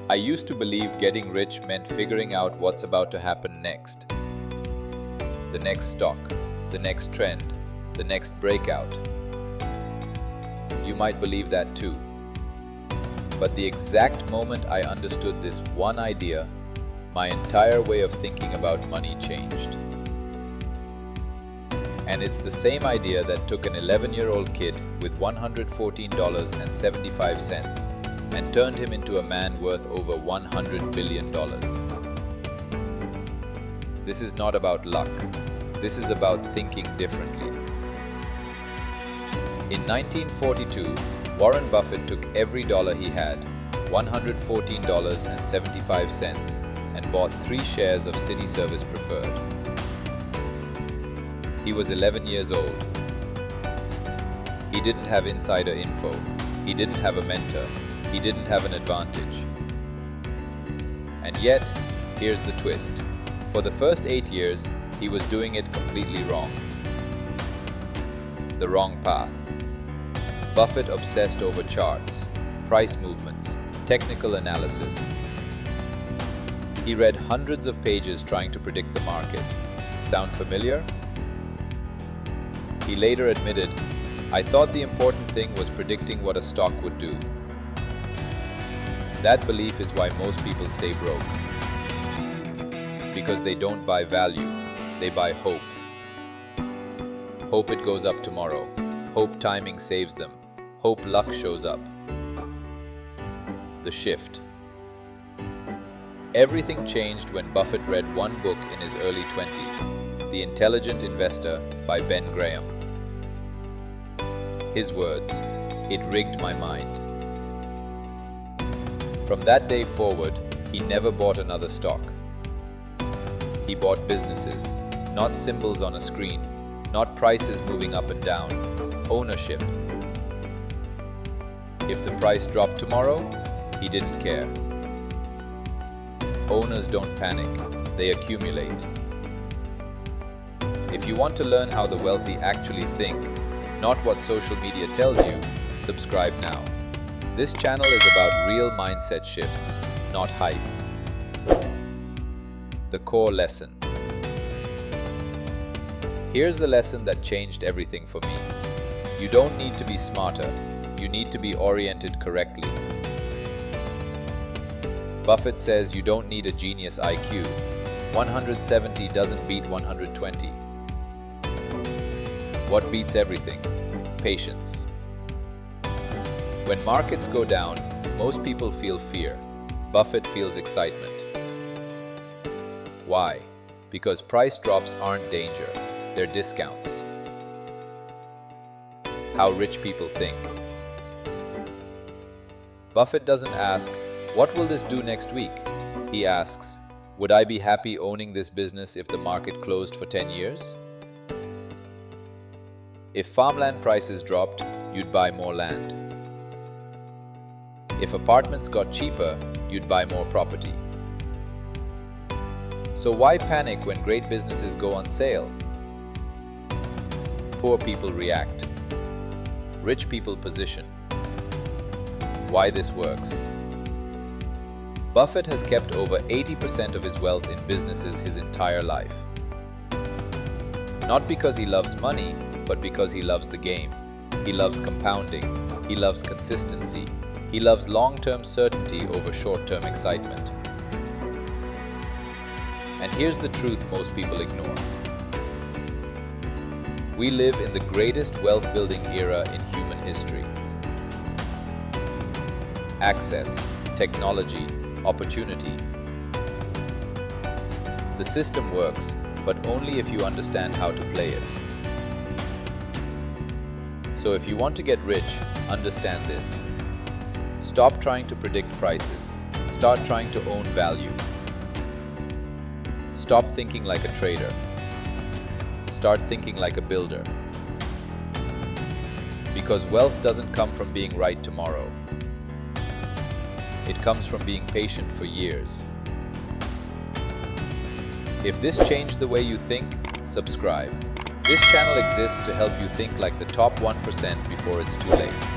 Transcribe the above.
I used to believe getting rich meant figuring out what's about to happen next. The next stock, the next trend, the next breakout. You might believe that too. But the exact moment I understood this one idea, my entire way of thinking about money changed. And it's the same idea that took an 11-year-old kid with $114.75 and turned him into a man worth over $100 billion. This is not about luck. This is about thinking differently. In 1942, Warren Buffett took every dollar he had, $114.75, and bought 3 shares of City Service Preferred. He was 11 years old. He didn't have insider info. He didn't have a mentor. He didn't have an advantage. And yet, here's the twist. For the first 8 years, he was doing it completely wrong. The wrong path. Buffett obsessed over charts, price movements, technical analysis. He read hundreds of pages trying to predict the market. Sound familiar? He later admitted, "I thought the important thing was predicting what a stock would do." That belief is why most people stay broke. Because they don't buy value, they buy hope. Hope it goes up tomorrow. Hope timing saves them. Hope luck shows up. The shift. Everything changed when Buffett read one book in his early 20s, The Intelligent Investor by Ben Graham. His words, "It rigged my mind." From that day forward, he never bought another stock. He bought businesses, not symbols on a screen, not prices moving up and down, ownership. If the price dropped tomorrow, he didn't care. Owners don't panic, they accumulate. If you want to learn how the wealthy actually think, not what social media tells you, subscribe now. This channel is about real mindset shifts, not hype. The core lesson. Here's the lesson that changed everything for me. You don't need to be smarter, you need to be oriented correctly. Buffett says you don't need a genius IQ. 170 doesn't beat 120. What beats everything? Patience. When markets go down, most people feel fear. Buffett feels excitement. Why? Because price drops aren't danger, they're discounts. How rich people think. Buffett doesn't ask, "What will this do next week?" He asks, "Would I be happy owning this business if the market closed for 10 years? If farmland prices dropped, you'd buy more land. If apartments got cheaper, you'd buy more property. So why panic when great businesses go on sale? Poor people react. Rich people position. Why this works? Buffett has kept over 80% of his wealth in businesses his entire life. Not because he loves money, but because he loves the game. He loves compounding. He loves consistency. He loves long-term certainty over short-term excitement. And here's the truth most people ignore. We live in the greatest wealth-building era in human history. Access, technology, opportunity. The system works, but only if you understand how to play it. So if you want to get rich, understand this. Stop trying to predict prices. Start trying to own value. Stop thinking like a trader. Start thinking like a builder. Because wealth doesn't come from being right tomorrow. It comes from being patient for years. If this changed the way you think, subscribe. This channel exists to help you think like the top 1% before it's too late.